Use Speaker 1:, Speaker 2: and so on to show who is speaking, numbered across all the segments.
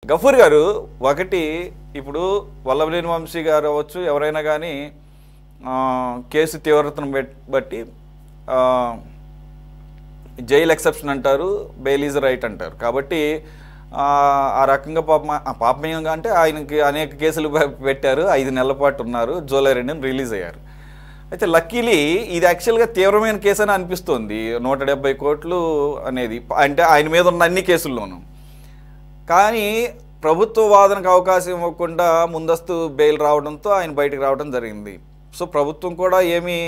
Speaker 1: గఫూర్ గారు ఒకటి ఇప్పుడు వల్లభనేని వంశీ గారు అవ్వచ్చు ఎవరైనా కానీ కేసు తీవ్రతను బట్టి జైలు ఎక్సెప్షన్ అంటారు, బెయిల్ ఈజ్ రైట్ అంటారు. కాబట్టి ఆ రకంగా పాపమయంగా అంటే ఆయనకి అనేక కేసులు పెట్టారు, 5 నెలల పాటు ఉన్నారు, జూలై 2న రిలీజ్ అయ్యారు. అయితే లక్కీలీ ఇది యాక్చువల్గా తీవ్రమైన కేసు అని అనిపిస్తుంది. 170 కోట్లు అనేది అంటే ఆయన మీద ఉన్న అన్ని కేసుల్లోనూ. కానీ ప్రభుత్వ వాదనకు అవకాశం ఇవ్వకుండా ముందస్తు బెయిల్ రావడంతో ఆయన బయటకు రావడం జరిగింది. సో ప్రభుత్వం కూడా ఏమీ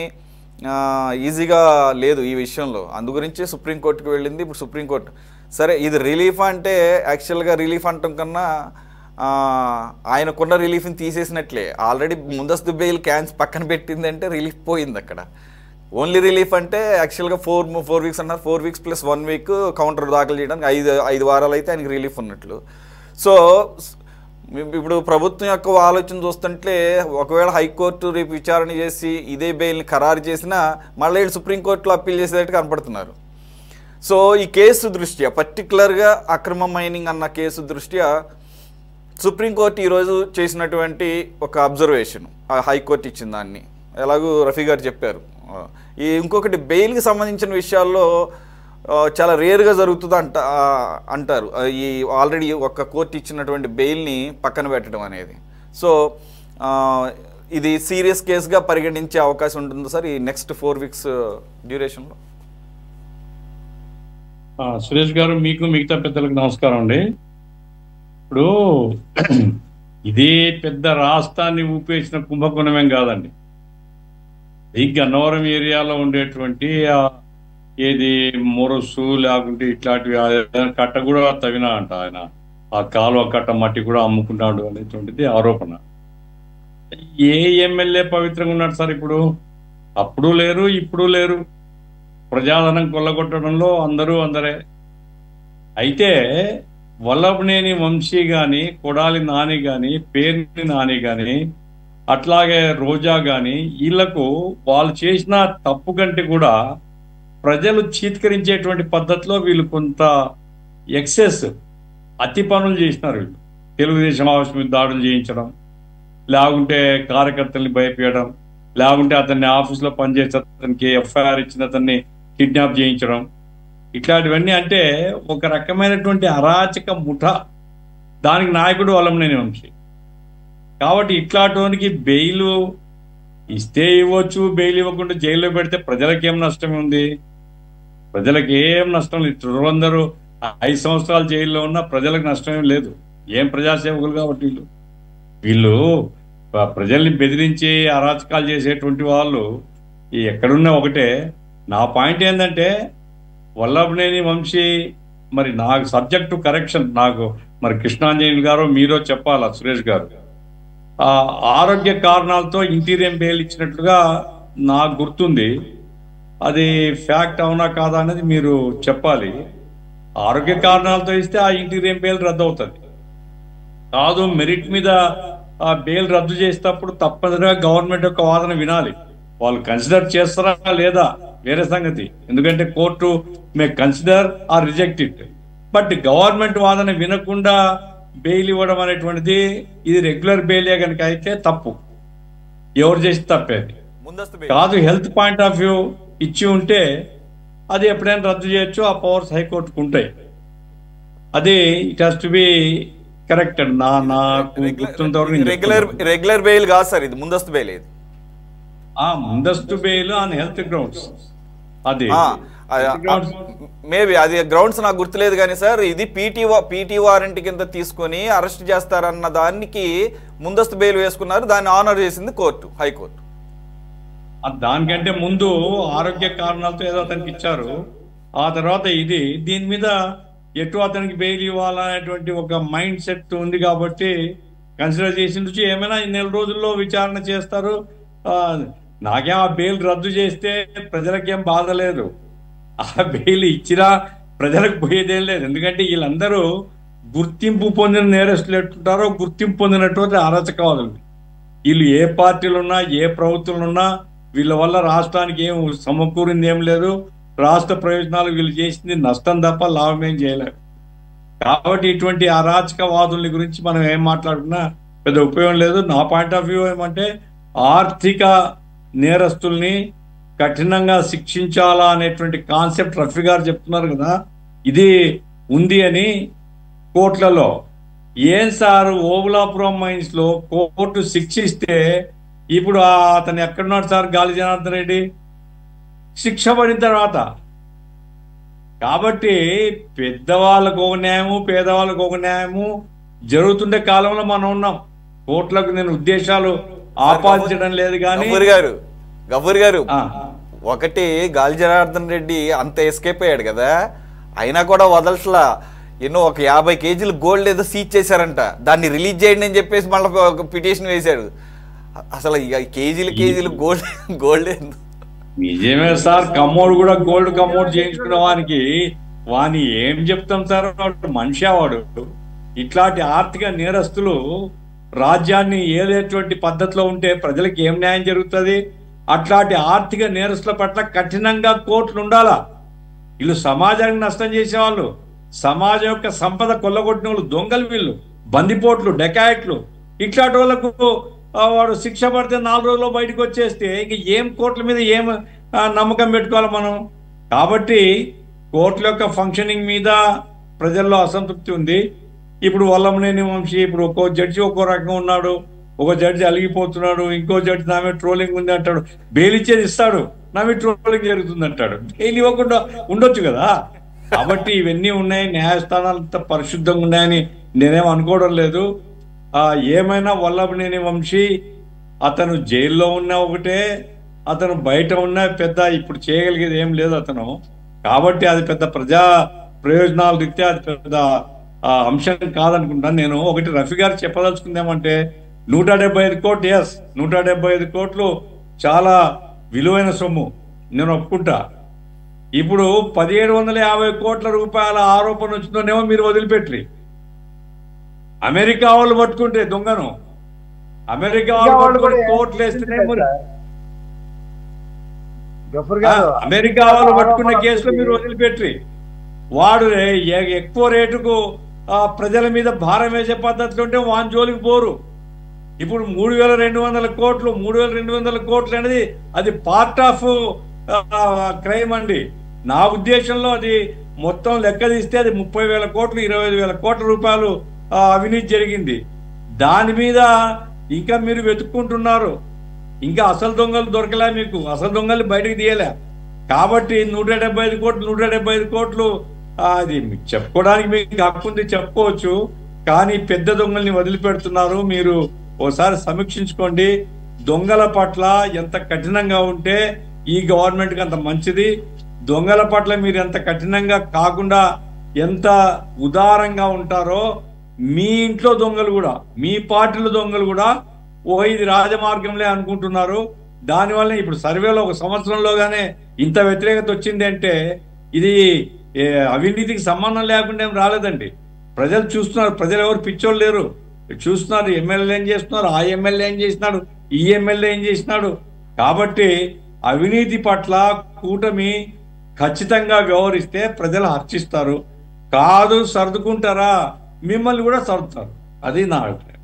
Speaker 1: ఈజీగా లేదు ఈ విషయంలో. అందు గురించి సుప్రీంకోర్టుకు వెళ్ళింది. ఇప్పుడు సుప్రీంకోర్టు సరే ఇది రిలీఫ్ అంటే యాక్చువల్గా రిలీఫ్ అంటాం కన్నా ఆయనకున్న రిలీఫ్ని తీసేసినట్లే. ఆల్రెడీ ముందస్తు బెయిల్ పక్కన పెట్టిందంటే రిలీఫ్ పోయింది అక్కడ. ఓన్లీ రిలీఫ్ అంటే యాక్చువల్గా 4 వీక్స్ అన్నారు. 4 వీక్స్ ప్లస్ 1 వీక్ కౌంటర్ దాఖలు చేయడానికి 5 వారాలు అయితే ఆయనకి రిలీఫ్ ఉన్నట్లు. సో ఇప్పుడు ప్రభుత్వం యొక్క ఆలోచన చూస్తుంటే ఒకవేళ హైకోర్టు రేపు విచారణ చేసి ఇదే బెయిల్ని ఖరారు చేసినా మళ్ళీ సుప్రీంకోర్టులో అప్పీల్ చేసేటట్టు కనపడుతున్నారు. సో ఈ కేసు దృష్ట్యా పర్టికులర్గా అక్రమ మైనింగ్ అన్న కేసు దృష్ట్యా సుప్రీంకోర్టు ఈరోజు చేసినటువంటి ఒక అబ్జర్వేషన్ హైకోర్టు ఇచ్చిన దాన్ని ఎలాగూ రఫీ గారు చెప్పారు. ఇంకొకటి బెయిల్కి సంబంధించిన విషయాల్లో చాలా రేర్గా జరుగుతుంది అంటారు. ఈ ఆల్రెడీ ఒక కోర్టు ఇచ్చినటువంటి బెయిల్ని పక్కన పెట్టడం అనేది. సో ఇది సీరియస్ కేసుగా పరిగణించే అవకాశం ఉంటుంది సార్ ఈ నెక్స్ట్ 4 వీక్స్ డ్యూరేషన్లో.
Speaker 2: సురేష్ గారు, మీకు మిగతా పెద్దలకు నమస్కారం అండి. ఇప్పుడు ఇది పెద్ద రాష్ట్రాన్ని ఊపేసిన కుంభకోణమేం కాదండి. ఈ గన్నవరం ఏరియాలో ఉండేటువంటి ఏది మొరసు లేకుంటే ఇట్లాంటివి కట్ట కూడా తవ్వినా అంట ఆయన. ఆ కాలువ కట్ట మట్టి కూడా అమ్ముకున్నాడు అనేటువంటిది ఆరోపణ. ఏ ఎమ్మెల్యే పవిత్రంగా ఉన్నాడు సార్? ఇప్పుడు అప్పుడు లేరు, ఇప్పుడు లేరు. ప్రజాధనం కొల్లగొట్టడంలో అందరే. అయితే వల్లభనేని వంశీ కానీ, కొడాలి నాని కానీ, పేర్ని నాని కానీ, అట్లాగే రోజా కానీ, వీళ్లకు వాళ్ళు చేసిన తప్పు కంటే కూడా ప్రజలు చీత్కరించేటువంటి పద్ధతిలో వీళ్ళు కొంత ఎక్సెస్ అతి పనులు చేసినారు. వీళ్ళు తెలుగుదేశం ఆఫీస్ మీద దాడులు చేయించడం, లేకుంటే కార్యకర్తల్ని భయపేయడం, లేకుంటే అతన్ని ఆఫీస్లో పనిచేసే అతనికి ఎఫ్ఐఆర్ ఇచ్చిన అతన్ని కిడ్నాప్ చేయించడం, ఇట్లాంటివన్నీ అంటే ఒక రకమైనటువంటి అరాచక ముఠ. దానికి నాయకుడు వల్లభనేని వంశీ. కాబట్టి ఇట్లాంటికి బెయిల్ ఇస్తే ఇవ్వచ్చు, బెయిల్ ఇవ్వకుండా జైల్లో పెడితే ప్రజలకి ఏం నష్టం ఉంది? ప్రజలకు ఏం నష్టం లేదు. అందరూ 5 సంవత్సరాలు జైల్లో ఉన్నా ప్రజలకు నష్టం లేదు. ఏం ప్రజాసేవకులు కాబట్టి వీళ్ళు ప్రజల్ని బెదిరించి అరాచకాలు చేసేటువంటి వాళ్ళు ఎక్కడున్నా ఒకటే. నా పాయింట్ ఏంటంటే వల్లభనేని వంశీ మరి నాకు సబ్జెక్టు కరెక్షన్ నాకు మరి కృష్ణాంజనేయులు గారు మీరో చెప్పాలా సురేష్ గారు. ఆరోగ్య కారణాలతో ఇంటీరియం బెయిల్ ఇచ్చినట్లుగా నాకు గుర్తుంది. అది ఫ్యాక్ట్ అవునా కాదా అనేది మీరు చెప్పాలి. ఆరోగ్య కారణాలతో ఇస్తే ఆ ఇంటీరియం బెయిల్ రద్దు అవుతుంది. కాదు మెరిట్ మీద ఆ బెయిల్ రద్దు చేసేటప్పుడు తప్పనిసరిగా గవర్నమెంట్ యొక్క వాదన వినాలి. వాళ్ళు కన్సిడర్ చేస్తారా లేదా వేరే సంగతి. ఎందుకంటే court may consider are reject it. But government వాదన వినకుండా బెయిల్ ఇవ్వడం అనేటువంటిది ఇది రెగ్యులర్ బెయిలే కనుక అయితే తప్పు. ఎవరు చేసి తప్పేది కాదు. హెల్త్ పాయింట్ ఆఫ్ వ్యూ ఇచ్చి ఉంటే అది ఎప్పుడైనా రద్దు చేయొచ్చు. ఆ పవర్స్ హైకోర్టుకు ఉంటాయి. అది it has to be correct. నాకు
Speaker 1: రెగ్యులర్ బెయిల్ కాదు సార్, ఇది ముందస్తు బెయిల్. ఇది
Speaker 2: ముందస్తు బెయిల్ ఆన్ హెల్త్ గ్రౌండ్స్. అది
Speaker 1: మేబీ అది గ్రౌండ్స్ నాకు గుర్తులేదు కానీ సార్ ఇది పీటీ వారెంట్ కింద తీసుకొని అరెస్ట్ చేస్తారన్న దానికి ముందస్తు బెయిల్ వేసుకున్నారు. దాన్ని ఆనర్ చేసింది హైకోర్టు.
Speaker 2: దానికంటే ముందు ఆరోగ్య కారణాలతో ఏదో అతనికి ఇచ్చారు. ఆ తర్వాత ఇది దీని మీద ఎటు అతనికి బెయిల్ ఇవ్వాలనేటువంటి ఒక మైండ్ సెట్ ఉంది కాబట్టి కన్సిడర్ చేసి ఏమైనా 2 నెల రోజుల్లో విచారణ చేస్తారు. నాకేం ఆ బెయిల్ రద్దు చేస్తే ప్రజలకేం బాధ లేదు. ఆ బెయిల్ ఇచ్చినా ప్రజలకు పోయేదేం లేదు. ఎందుకంటే వీళ్ళందరూ గుర్తింపు పొందిన నేరస్తులు ఎట్టుంటారో గుర్తింపు పొందినటువంటి అరాచకవాదులు. వీళ్ళు ఏ పార్టీలు ఉన్నా ఏ ప్రభుత్వాలు ఉన్నా వీళ్ళ వల్ల రాష్ట్రానికి ఏం సమకూరింది ఏం లేదు. రాష్ట్ర ప్రయోజనాలు వీళ్ళు చేసింది నష్టం తప్ప లాభం ఏం చేయలేదు. కాబట్టి ఇటువంటి అరాచకవాదుల గురించి మనం ఏం మాట్లాడుకున్నా పెద్ద ఉపయోగం లేదు. నా పాయింట్ ఆఫ్ వ్యూ ఏమంటే ఆర్థిక నేరస్తుల్ని కఠినంగా శిక్షించాలా అనేటువంటి కాన్సెప్ట్ రఫీ గారు చెప్తున్నారు కదా, ఇది ఉంది అని కోర్టులలో. ఏం సార్, ఓబులాపురం మైన్స్ లో కోర్టు శిక్షిస్తే ఇప్పుడు అతను ఎక్కడున్నాడు సార్, గాలి జనార్దన్ రెడ్డి శిక్ష పడిన తర్వాత. కాబట్టి పెద్దవాళ్ళకు ఒక న్యాయము, పేదవాళ్ళకు ఒక న్యాయము జరుగుతుండే కాలంలో మనం ఉన్నాం. కోర్టులకు నేను ఉద్దేశాలు ఆపాదించడం లేదు కానీ
Speaker 1: గఫూర్ గారు ఒకటి గాలి జనార్దన్ రెడ్డి అంత ఎస్కేప్ అయ్యాడు కదా, అయినా కూడా వదలట్లా. ఎన్నో ఒక 50 కేజీలు గోల్డ్ ఏదో సీజ్ చేశారంట, దాన్ని రిలీజ్ చేయండి అని చెప్పేసి మళ్ళీ ఒక పిటిషన్ వేశాడు. అసలు కేజీలు గోల్డ్
Speaker 2: నిజమే సార్, కమ్మోడు కూడా గోల్డ్ కమ్మోడు చేయించుకున్న వానికి ఏం చెప్తాం సార్, వాడు మనిషి వాడు. ఇట్లాంటి ఆర్థిక నేరస్తులు రాజ్యాన్ని ఏలేటువంటి పద్ధతిలో ఉంటే ప్రజలకు ఏం న్యాయం జరుగుతుంది? అట్లాంటి ఆర్థిక నేరస్తుల పట్ల కఠినంగా కోర్టులు ఉండాలా. వీళ్ళు సమాజానికి నష్టం చేసేవాళ్ళు, సమాజం యొక్క సంపద కొల్లగొట్టిన వాళ్ళు, దొంగలు వీళ్ళు, బందిపోట్లు, డెకాయట్లు. ఇట్లాంటి వాళ్ళకు వాడు శిక్ష పడితే 4 రోజుల్లో బయటకు వచ్చేస్తే ఇంక ఏం కోర్టుల మీద ఏం నమ్మకం పెట్టుకోవాలి మనం? కాబట్టి కోర్టుల యొక్క ఫంక్షనింగ్ మీద ప్రజల్లో అసంతృప్తి ఉంది. ఇప్పుడు వల్లభనేని వంశీ, ఇప్పుడు ఒక్కో జడ్జి ఒక్కో రకంగా ఉన్నాడు. ఒక జడ్జి అలిగిపోతున్నాడు, ఇంకో జడ్జి నా మీద ట్రోలింగ్ ఉంది అంటాడు, బెయిల్ ఇచ్చేది ఇస్తాడు, నా మీద ట్రోలింగ్ జరుగుతుంది అంటాడు. బెయిల్ ఇవ్వకుండా ఉండొచ్చు కదా. కాబట్టి ఇవన్నీ ఉన్నాయి, న్యాయస్థానాలు అంత పరిశుద్ధంగా ఉన్నాయని నేనేం అనుకోవడం లేదు. ఏమైనా వల్లభనేని వంశీ అతను జైల్లో ఉన్నా ఒకటే, అతను బయట ఉన్నా పెద్ద ఇప్పుడు చేయగలిగేది ఏం లేదు అతను. కాబట్టి అది పెద్ద ప్రజా ప్రయోజనాల రీత్యా అది పెద్ద అంశం కాదనుకుంటాను నేను. ఒకటి రఫీ గారు చెప్పదలుచుకుందామంటే 175 కోట్లు, 175 కోట్లు చాలా విలువైన సొమ్ము, నేను ఒప్పుకుంటా. ఇప్పుడు 1750 కోట్ల రూపాయల ఆరోపణ వచ్చిందోనేమో మీరు వదిలిపెట్టి, అమెరికా వాళ్ళు పట్టుకుంటే దొంగను, అమెరికా వాళ్ళు పట్టుకుని కోర్టులు వేస్తేనే, అమెరికా వాళ్ళు పట్టుకున్న కేసులో మీరు వదిలిపెట్టి, వాడు ఎక్కువ రేటుకు ప్రజల మీద భారం వేసే పద్ధతిలో ఉంటే వాని జోలికి పోరు. ఇప్పుడు 3200 కోట్లు, 3200 కోట్లు అనేది అది పార్ట్ ఆఫ్ క్రైమ్ అండి. నా ఉద్దేశంలో అది మొత్తం లెక్క తీస్తే అది 30,000 కోట్లు, 25,000 కోట్ల రూపాయలు అవినీతి జరిగింది. దాని మీద ఇంకా మీరు వెతుక్కుంటున్నారు. ఇంకా అసలు దొంగలు దొరకలే, మీకు అసలు దొంగలు బయటకు తీయలే. కాబట్టి 175 కోట్లు అది చెప్పుకోవడానికి మీకు హక్కు ఉంది, చెప్పుకోవచ్చు. కానీ పెద్ద దొంగల్ని వదిలిపెడుతున్నారు. మీరు ఓసారి సమీక్షించుకోండి. దొంగల పట్ల ఎంత కఠినంగా ఉంటే ఈ గవర్నమెంట్కి అంత మంచిది. దొంగల పట్ల మీరు ఎంత కఠినంగా కాకుండా ఎంత ఉదారంగా ఉంటారో, మీ ఇంట్లో దొంగలు కూడా, మీ పార్టీలో దొంగలు కూడా ఇది రాజమార్గంలే అనుకుంటున్నారు. దానివల్ల ఇప్పుడు సర్వేలో 1 సంవత్సరంలోగానే ఇంత వ్యతిరేకత వచ్చింది అంటే ఇది అవినీతికి సంబంధం లేకుండా ఏం రాలేదండి. ప్రజలు చూస్తున్నారు, ప్రజలు ఎవరు పిచ్చోళ్ళు లేరు, చూస్తున్నారు. ఎమ్మెల్యేలు ఏం చేస్తున్నారు, ఆ ఎమ్మెల్యే ఏం చేసినాడు, ఈ ఎమ్మెల్యే ఏం చేసినాడు. కాబట్టి అవినీతి పట్ల కూటమి ఖచ్చితంగా వ్యవహరిస్తే ప్రజలు హర్షిస్తారు. కాదు సర్దుకుంటారా, మిమ్మల్ని కూడా సర్దుతారు. అది నా అభిప్రాయం.